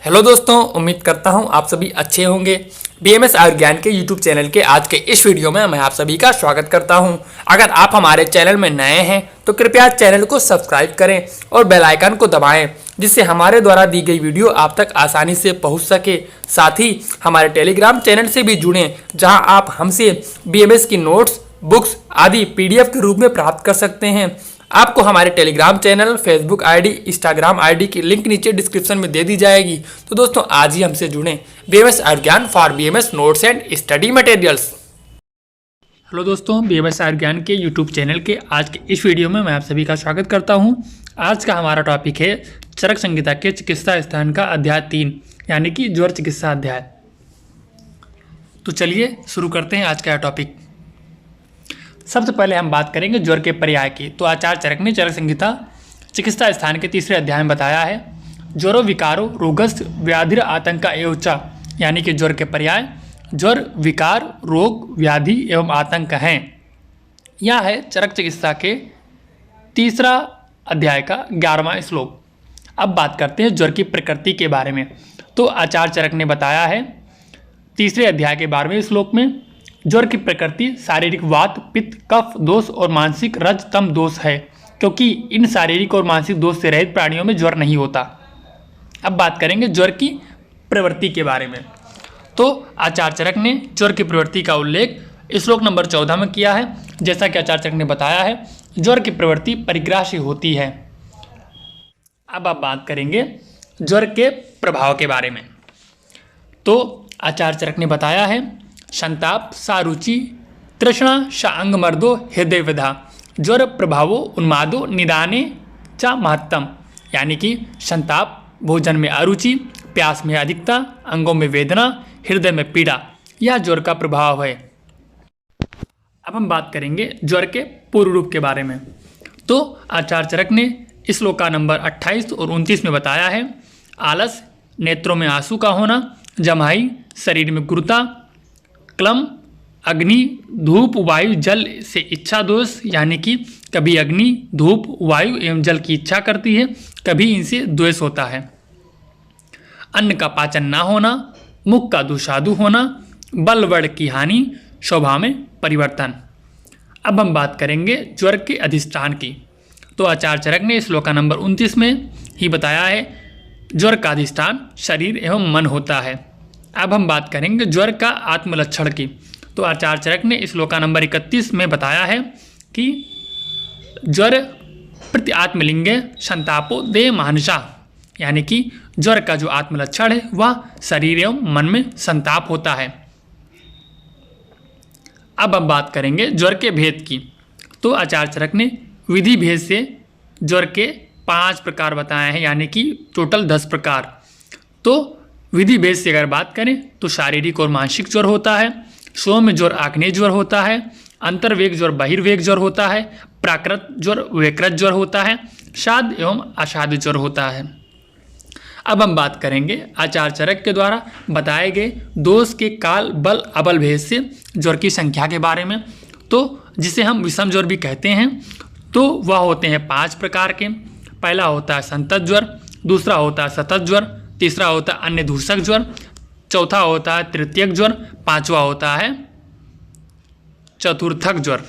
Hello दोस्तों, उम्मीद करता हूं आप सभी अच्छे होंगे। बीएमएस आयुर्ज्ञान के यूट्यूब चैनल के आज के इस वीडियो में मैं आप सभी का स्वागत करता हूं। अगर आप हमारे चैनल में नए हैं तो कृपया चैनल को सब्सक्राइब करें और बेल आइकन को दबाएं, जिससे हमारे द्वारा दी गई वीडियो आप तक आसानी से पहुंच सके। साथ ही हमारे टेलीग्राम चैनल से भी जुड़ें, जहाँ आप हमसे बीएमएस की नोट्स, बुक्स आदि पीडीएफ के रूप में प्राप्त कर सकते हैं। आपको हमारे Telegram channel, Facebook ID, Instagram ID की लिंक नीचे डिस्क्रिप्शन में दे दी जाएगी। तो दोस्तों आज ही हमसे जुड़ें। BMS Ayurgyan for BMS notes and study materials. Hello दोस्तों, बीएमएस आयुर्ज्ञान के यूट्यूब चैनल के आज के इस वीडियो में मैं आप सभी का स्वागत करता हूं। आज का हमारा टॉपिक है चरक संहिता के चिकित्सा स्थान का अध्याय 3 यानी कि ज्वर चिकित्सा अध्याय। तो चलिए शुरू करते हैं आज का टॉपिक। सबसे पहले हम बात करेंगे ज्वर के पर्याय की। तो आचार्य चरक ने चरक संहिता चिकित्सा स्थान के तीसरे अध्याय में बताया है, ज्वरो विकारो रोगस्थ व्याधिर आतंका एवं च, यानी कि ज्वर के पर्याय ज्वर, विकार, रोग, व्याधि एवं आतंक हैं। यह है चरक चिकित्सा के तीसरा अध्याय का 11वां श्लोक। अब बात करते हैं ज्वर की प्रकृति के बारे में। तो आचार्य चरक ने बताया है तीसरे अध्याय के 12वें श्लोक में, ज्वर की प्रकृति शारीरिक वात, पित्त, कफ दोष और मानसिक रज तम दोष है, क्योंकि इन शारीरिक और मानसिक दोष से रहित प्राणियों में ज्वर नहीं होता। अब बात करेंगे ज्वर की प्रवृत्ति के बारे में। तो आचार्य चरक ने ज्वर की प्रवृत्ति का उल्लेख श्लोक नंबर 14 में किया है। जैसा कि आचार्य चरक ने बताया है, ज्वर की प्रवृत्ति परिग्रह से होती है। अब आप बात करेंगे ज्वर के प्रभाव के बारे में। तो आचार्य चरक ने बताया है, संताप, सारुचि, तृष्णा, अंग मर्दो, हृदय विधा, ज्वर प्रभावो उन्मादो निदाने च महत्तम, यानी कि संताप, भोजन में अरुचि, प्यास में अधिकता, अंगों में वेदना, हृदय में पीड़ा, यह ज्वर का प्रभाव है। अब हम बात करेंगे ज्वर के पूर्व रूप के बारे में। तो आचार्य चरक ने श्लोक का नंबर 28 और 29 में बताया है, आलस, नेत्रों में आंसू का होना, जमाई, शरीर में गुरुता, क्लम, अग्नि, धूप, वायु, जल से इच्छा दोष, यानी कि कभी अग्नि, धूप, वायु एवं जल की इच्छा करती है, कभी इनसे द्वेष होता है। अन्न का पाचन ना होना, मुख का दुस्वादु होना, बल बड़ की हानि, स्वभाव में परिवर्तन। अब हम बात करेंगे ज्वर के अधिष्ठान की। तो आचार्य चरक ने श्लोक का नंबर 29 में ही बताया है, ज्वर का अधिष्ठान शरीर एवं मन होता है। अब हम बात करेंगे ज्वर का आत्मलक्षण की। तो आचार्य चरक ने श्लोक का नंबर 31 में बताया है कि ज्वर प्रति आत्मलिंगे संतापो दे मानसा, यानी कि ज्वर का जो आत्मलक्षण है वह शरीर एवं मन में संताप होता है। अब हम बात करेंगे ज्वर के भेद की। तो आचार्य चरक ने विधि भेद से ज्वर के 5 प्रकार बताए हैं, यानी कि टोटल 10 प्रकार। तो विधि भेद से अगर बात करें तो शारीरिक और मानसिक ज्वर होता है, सौम्य ज्वर आग्नेय ज्वर होता है, अंतर्वेग ज्वर बहिर्वेग ज्वर होता है, प्राकृत ज्वर विकृत ज्वर होता है, साध एवं असाध ज्वर होता है। अब हम बात करेंगे आचार्य चरक के द्वारा बताए गए दोष के काल, बल, अबल भेद से ज्वर की संख्या के बारे में। तो जिसे हम विषम ज्वर भी कहते हैं, तो वह होते हैं 5 प्रकार के। पहला होता है संतत ज्वर, दूसरा होता है सतत ज्वर, तीसरा होता है अन्य दूषक ज्वर, चौथा होता है तृतीयक ज्वर, 5वां होता है चतुर्थक ज्वर।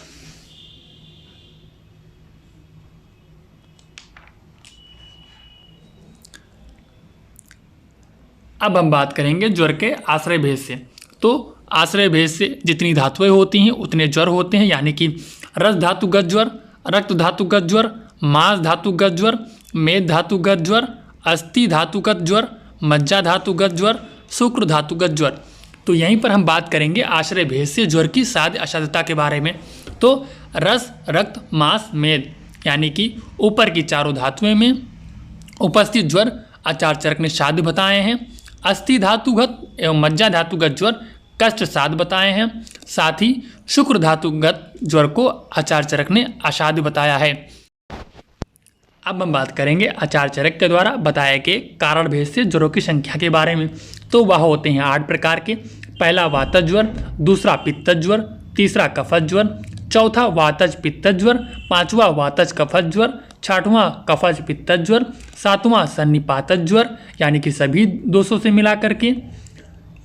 अब हम बात करेंगे ज्वर के आश्रय भेद से। तो आश्रय भेद से जितनी धातुएं होती हैं उतने ज्वर होते हैं, यानी कि रस धातुगत ज्वर, रक्त धातुगत ज्वर, मांस धातुगत ज्वर, मेद धातुगत ज्वर, अस्थि धातुगत ज्वर, मज्जा धातुगत ज्वर, शुक्र धातुगत ज्वर। तो यहीं पर हम बात करेंगे आश्रय भेद से ज्वर की साध्य असाध्यता के बारे में। तो रस, रक्त, मांस, मेद, यानी कि ऊपर की चारों धातुएं में उपस्थित ज्वर आचार्य चरक ने साध्य बताए हैं। अस्थि धातुगत एवं मज्जा धातुगत ज्वर कष्ट साध्य बताए हैं। साथ ही शुक्र धातुगत ज्वर को आचार्य चरक ने असाध्य बताया है। अब हम बात करेंगे आचार्य चरक के द्वारा बताए गए कारण भेद से ज्वरों की संख्या के बारे में। तो वह होते हैं 8 प्रकार के। पहला वातज ज्वर, दूसरा पित्तज ज्वर, तीसरा कफज ज्वर, चौथा वातज पित्तज ज्वर, 5वां वातज कफज ज्वर, 6वां कफज पित्तज ज्वर, 7वां सन्निपातज ज्वर यानी कि सभी दोषों से मिला करके।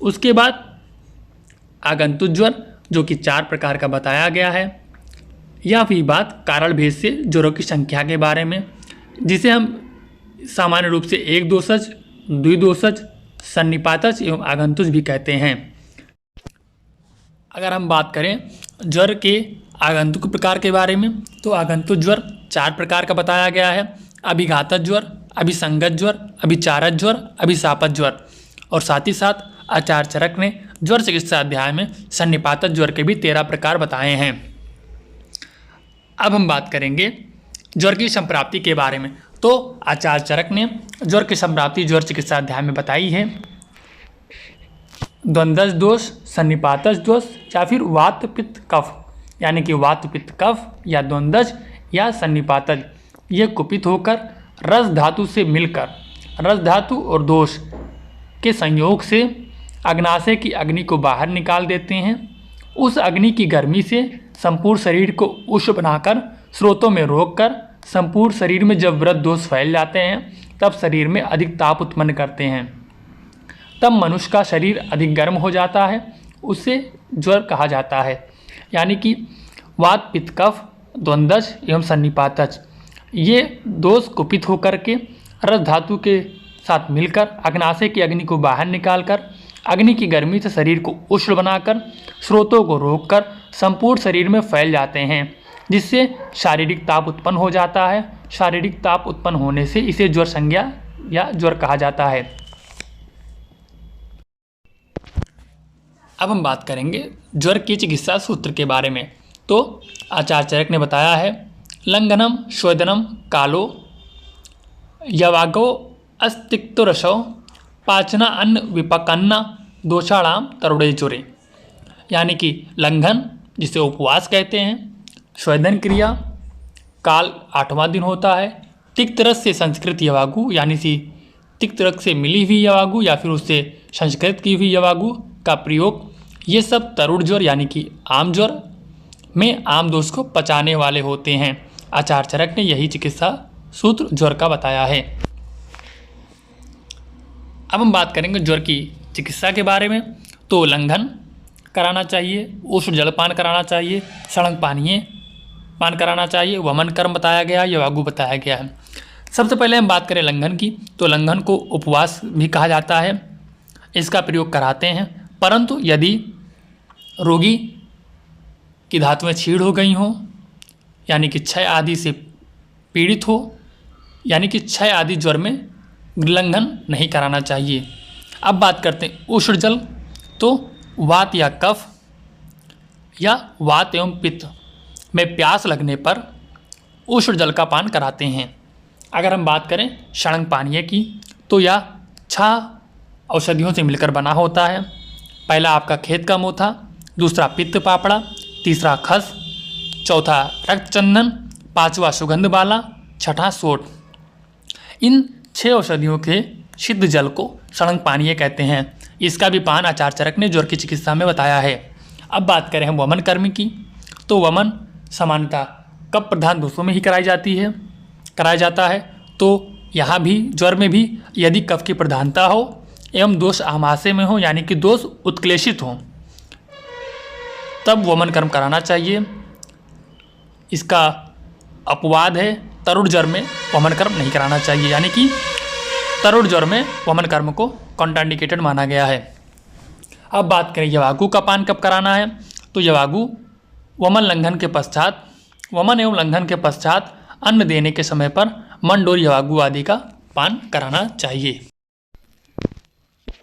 उसके बाद आगंतुक ज्वर जो कि 4 प्रकार का बताया गया है। यह भी बात कारण भेद से ज्वरों की संख्या के बारे में, जिसे हम सामान्य रूप से एक दोषज, द्विदोषज, सन्निपातज एवं आगंतुक भी कहते हैं। अगर हम बात करें ज्वर के आगंतुक प्रकार के बारे में तो आगंतुक ज्वर 4 प्रकार का बताया गया है। अभिघातज ज्वर, अभिसंगत ज्वर, अभिचारज ज्वर, अभिशापज ज्वर। और साथ ही साथ आचार्य चरक ने ज्वर चिकित्सा अध्याय में सन्निपातज ज्वर के भी 13 प्रकार बताए हैं। अब हम बात करेंगे ज्वर की संप्राप्ति के बारे में। तो आचार्य चरक ने ज्वर की संप्राप्ति ज्वर चिकित्सा अध्याय में बताई है। द्वंद्वज दोष, सन्निपातज दोष या फिर वात पित्त कफ, यानी कि वात पित्त कफ या द्वंद्वज या सन्निपातज, ये कुपित होकर रस धातु से मिलकर रस धातु और दोष के संयोग से अग्नाशय की अग्नि को बाहर निकाल देते हैं। उस अग्नि की गर्मी से संपूर्ण शरीर को उष्ण बनाकर स्रोतों में रोककर संपूर्ण शरीर में जब व्रत दोष फैल जाते हैं तब शरीर में अधिक ताप उत्पन्न करते हैं। तब मनुष्य का शरीर अधिक गर्म हो जाता है, उससे ज्वर कहा जाता है। यानी कि वात पित्त कफ, द्वंद्वज एवं सन्निपातज ये दोष कुपित होकर के रस धातु के साथ मिलकर अग्नाशय की अग्नि को बाहर निकालकर अग्नि की गर्मी से शरीर को उष्ण बनाकर स्रोतों को रोककर संपूर्ण शरीर में फैल जाते हैं, जिससे शारीरिक ताप उत्पन्न हो जाता है। शारीरिक ताप उत्पन्न होने से इसे ज्वर संज्ञा या ज्वर कहा जाता है। अब हम बात करेंगे ज्वर की चिकित्सा सूत्र के बारे में। तो आचार्य चरक ने बताया है लंघनम स्वेदनम कालो यवागो अस्तिक्तुरसो पाचना अन्न विपकन्ना दोषाणाम तरुणे ज्वरे, यानी कि लंघन जिसे उपवास कहते हैं, स्वेदन क्रिया, काल 8वां दिन होता है, तिक्त रस से संस्कृत यवागु यानी कि तिक्त रस से मिली हुई यवागु या फिर उससे संस्कृत की हुई यवागु का प्रयोग, ये सब तरुण ज्वर यानी कि आम ज्वर में आम दोष को पचाने वाले होते हैं। आचार्य चरक ने यही चिकित्सा सूत्र ज्वर का बताया है। अब हम बात करेंगे ज्वर की चिकित्सा के बारे में। तो लंघन कराना चाहिए, उष्ण जलपान कराना चाहिए, सड़ंग पानीय पान कराना चाहिए, वमन कर्म बताया गया, यवागु बताया गया है। सबसे पहले हम बात करें लंघन की, तो लंघन को उपवास भी कहा जाता है। इसका प्रयोग कराते हैं, परंतु यदि रोगी की धातुएं छीड़ हो गई हों, यानी कि क्षय आदि से पीड़ित हो, यानी कि क्षय आदि ज्वर में लंघन नहीं कराना चाहिए। अब बात करते हैं उष्ण जल, तो वात या कफ या वात एवं पित्त में प्यास लगने पर उष्ण जल का पान कराते हैं। अगर हम बात करें षडंग पानीय की, तो यह 6 औषधियों से मिलकर बना होता है। पहला आपका खेत का मोथा, दूसरा पित्त पापड़ा, तीसरा खस, चौथा रक्तचंदन, 5वां सुगंध बाला, 6ठा सोट। इन 6 औषधियों के सिद्ध जल को षडंग पानीय कहते हैं। इसका भी पान आचार्य चरक ने ज्वर की चिकित्सा में बताया है। अब बात करें हम वमन कर्म की, तो वमन सामान्यतः कफ प्रधान दोषों में ही कराया जाता है। तो यहाँ भी ज्वर में भी यदि कफ की प्रधानता हो एवं दोष आमाशय में हो, यानी कि दोष उत्क्लेशित हो, तब वमन कर्म कराना चाहिए। इसका अपवाद है तरुण ज्वर में वमन कर्म नहीं कराना चाहिए, यानी कि तरुण ज्वर में वमन कर्म को कॉन्ट्राइंडिकेटेड माना गया है। अब बात करें यवागु का पान कब कराना है, तो यवागु वमन एवं लंघन के पश्चात अन्न देने के समय पर मंडोर यवागु आदि का पान कराना चाहिए।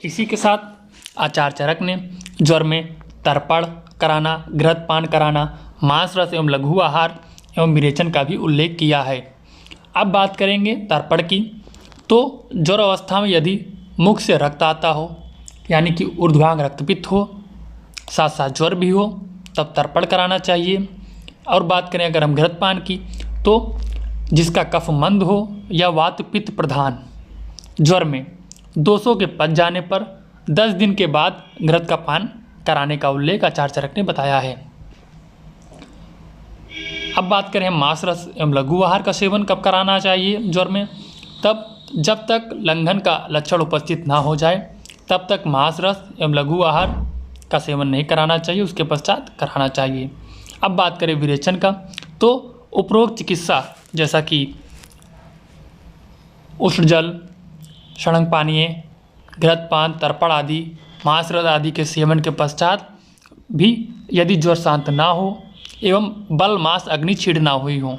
इसी के साथ आचार्य चरक ने ज्वर में तर्पण कराना, घृत पान कराना, मांस रस एवं लघु आहार एवं विरेचन का भी उल्लेख किया है। अब बात करेंगे तर्पण की, तो ज्वर अवस्था में यदि मुख से रक्त आता हो, यानी कि ऊर्ध्वांग रक्तपित्त हो, साथ साथ ज्वर भी हो, तब तर्पण कराना चाहिए। और बात करें अगर हम घृत पान की, तो जिसका कफ मंद हो या वात पित्त प्रधान ज्वर में दोषों के पच जाने पर 10 दिन के बाद घृत का पान कराने का उल्लेख आचार्य चरक ने बताया है। अब बात करें मांस रस एवं लघु आहार का सेवन कब कराना चाहिए ज्वर में, तब जब तक लंघन का लक्षण उपस्थित ना हो जाए तब तक मांस रस एवं लघु आहार का सेवन नहीं कराना चाहिए, उसके पश्चात कराना चाहिए। अब बात करें विरेचन का, तो उपरोक्त चिकित्सा जैसा कि उष्ण जल, शणक पानीय, घृतपान, तर्पण आदि, मांस रस आदि के सेवन के पश्चात भी यदि ज्वर शांत ना हो एवं बल मांस अग्नि क्षीण ना हुई हो,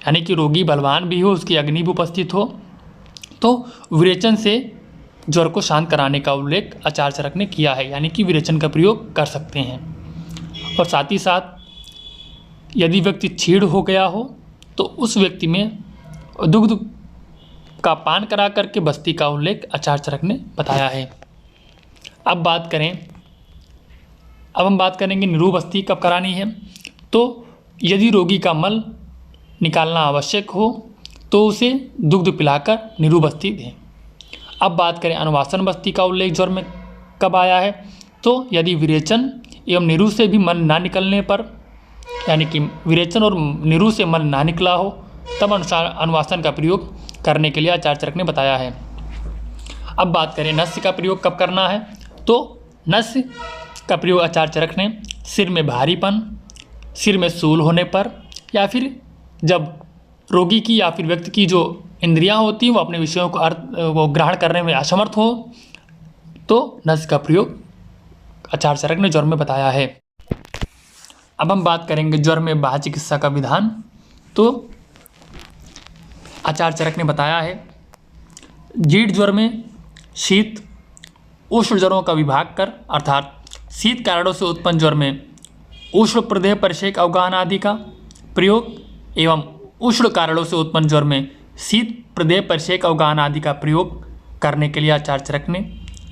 यानी कि रोगी बलवान भी हो, उसकी अग्नि भी उपस्थित हो, तो विरेचन से ज्वर को शांत कराने का उल्लेख आचार्य चरक ने किया है, यानी कि विरेचन का प्रयोग कर सकते हैं। और साथ ही साथ यदि व्यक्ति क्षीण हो गया हो तो उस व्यक्ति में दुग्ध का पान करा करके बस्ती का उल्लेख आचार्य चरक ने बताया है। अब हम बात करेंगे निरूबस्ती कब करानी है, तो यदि रोगी का मल निकालना आवश्यक हो तो उसे दुग्ध पिलाकर निरूबस्ती दें। अब बात करें अनुवासन बस्ती का उल्लेख ज्वर में कब आया है, तो यदि विरेचन एवं निरू से भी मल ना निकलने पर, यानी कि विरेचन और निरू से मल ना निकला हो, तब अनुवासन का प्रयोग करने के लिए आचार्य चरक ने बताया है। अब बात करें नस्य का प्रयोग कब करना है, तो नस्य का प्रयोग आचार्य चरक ने सिर में भारीपन, सिर में सूल होने पर, या फिर जब रोगी की या फिर व्यक्ति की जो इंद्रियां होती हैं वो अपने विषयों को ग्रहण करने में असमर्थ हो, तो नस्य का प्रयोग आचार्य चरक ने ज्वर में बताया है। अब हम बात करेंगे ज्वर में बाह्य चिकित्सा का विधान, तो आचार्य चरक ने बताया है जीर्ण ज्वर में शीत उष्ण ज्वरों का विभाग कर, अर्थात शीत कारणों से उत्पन्न ज्वर में उष्ण प्रदेह परिषेक अवगाहन आदि का प्रयोग एवं उष्ण कारणों से उत्पन्न ज्वर में शीत प्रदेह परिषेक अवगाहन आदि का प्रयोग करने के लिए आचार्य चरक ने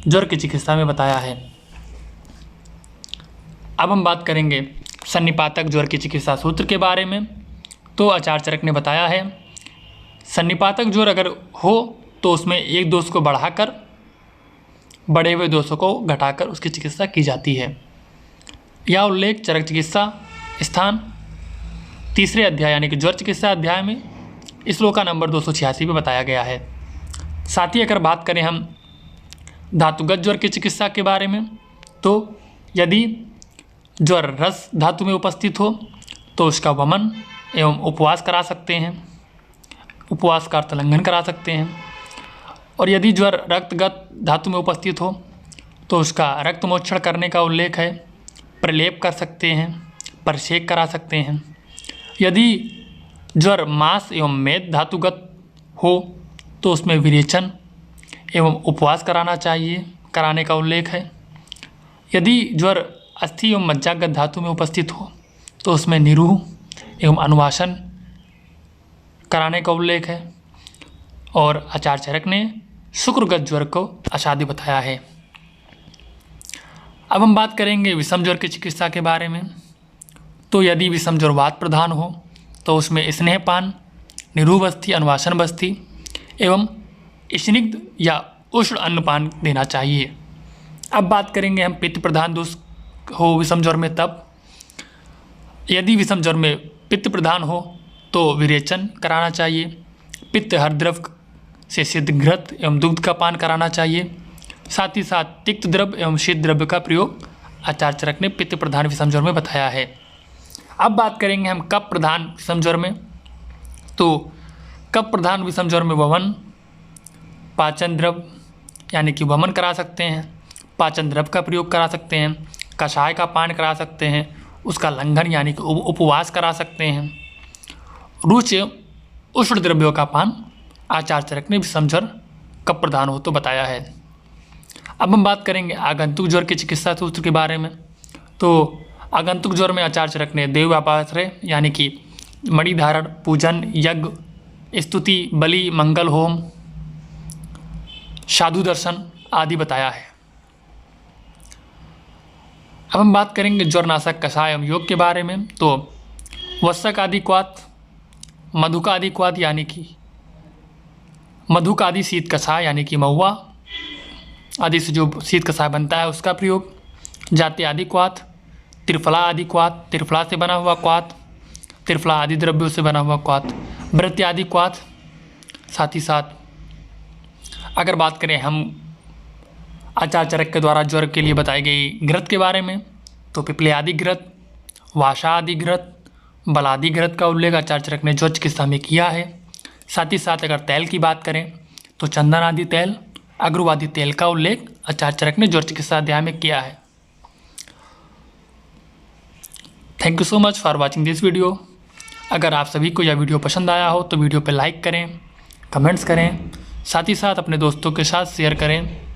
ज्वर की चिकित्सा में बताया है। अब हम बात करेंगे सन्निपातक ज्वर की चिकित्सा सूत्र के बारे में, तो आचार्य चरक ने बताया है सन्निपातक ज्वर अगर हो तो उसमें एक दोष को बढ़ाकर बढ़े हुए दोषों को घटाकर उसकी चिकित्सा की जाती है। यह उल्लेख चरक चिकित्सा स्थान 3 अध्याय यानी कि ज्वर चिकित्सा अध्याय में श्लोका नंबर 286 में बताया गया है। साथ ही अगर बात करें हम धातुगत ज्वर की चिकित्सा के बारे में, तो यदि ज्वर रस धातु में उपस्थित हो तो उसका वमन एवं उपवास करा सकते हैं, उपवास का अर्थ लंघन करा सकते हैं। और यदि ज्वर रक्तगत धातु में उपस्थित हो तो उसका रक्त मोक्षण करने का उल्लेख है, प्रलेप कर सकते हैं, परिषेक करा सकते हैं। यदि ज्वर मांस एवं मेद धातुगत हो तो उसमें विरेचन एवं उपवास कराना चाहिए, कराने का उल्लेख है। यदि ज्वर अस्थि एवं मज्जागत धातु में उपस्थित हो तो उसमें निरूह एवं अनुवासन कराने का उल्लेख है। और आचार्य चरक ने शुक्रगत ज्वर को असाध्य बताया है। अब हम बात करेंगे विषम ज्वर की चिकित्सा के बारे में, तो यदि विषम ज्वर वात प्रधान हो तो उसमें स्नेहपान, निरूह बस्ती, अनुवासन बस्ती एवं स्निग्ध या उष्ण अन्नपान देना चाहिए। अब बात करेंगे हम पित्त प्रधान दोष हो विषम ज्वर में, तब यदि विषम ज्वर में पित्त प्रधान हो तो विरेचन कराना चाहिए, पित्त हरद्रव से सिद्ध घृत एवं दुग्ध का पान कराना चाहिए। साथ ही साथ तिक्त द्रव्य एवं शीत द्रव्य का प्रयोग आचार्य चरक ने पित्त प्रधान विषम ज्वर में बताया है। अब बात करेंगे हम कफ प्रधान विषम ज्वर में, तो कफ प्रधान विषम ज्वर में वमन, पाचन द्रव्य यानी कि वमन करा सकते हैं, पाचन द्रव्य का प्रयोग करा सकते हैं, कषाय का पान करा सकते हैं, उसका लंघन यानी कि उपवास करा सकते हैं। रुच उष्ण द्रव्यों का पान आचार्य चरक ने विषम ज्वर कफ प्रधान हो तो बताया है। अब हम बात करेंगे आगंतुक ज्वर की चिकित्सा सूत्र के बारे में, तो आगंतुक ज्वर में आचार्य चरक ने देव व्यापाश्रय यानी कि मणिधारण, पूजन, यज्ञ, स्तुति, बलि, मंगल होम, साधु दर्शन आदि बताया है। अब हम बात करेंगे ज्वरनाशक कषाय एवं योग के बारे में, तो वत्सक आदि क्वाथ, मधुका आदि क्वाथ यानी कि मधुका आदि शीत कषाय यानी कि महुआ आदि से जो शीत कषाय बनता है उसका प्रयोग, जाति आदि क्वाथ, त्रिफला आदि क्वाथ, त्रिफला से बना हुआ क्वाथ, त्रिफला आदि द्रव्यों से बना हुआ क्वाथ, भृत्य आदि क्वाथ। साथ ही साथ अगर बात करें हम आचार चरक के द्वारा ज्वर के लिए बताई गई घृत के बारे में, तो पिपले आदि घृत, वाषा आदि घृत, बलादि घृत का उल्लेख आचार चरक ने ज्वर चिकित्सा में किया है। साथ ही साथ अगर तेल की बात करें तो चंदन आदि तेल, अगरू आदि तेल का उल्लेख आचार चरक ने ज्वर चिकित्सा अध्याय में किया है। Thank you so much for watching this video. अगर आप सभी को यह वीडियो पसंद आया हो तो वीडियो पर लाइक करें, कमेंट्स करें, साथ ही साथ अपने दोस्तों के साथ शेयर करें।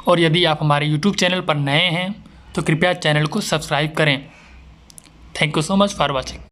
और यदि आप हमारे YouTube चैनल पर नए हैं तो कृपया चैनल को सब्सक्राइब करें। Thank you so much for watching.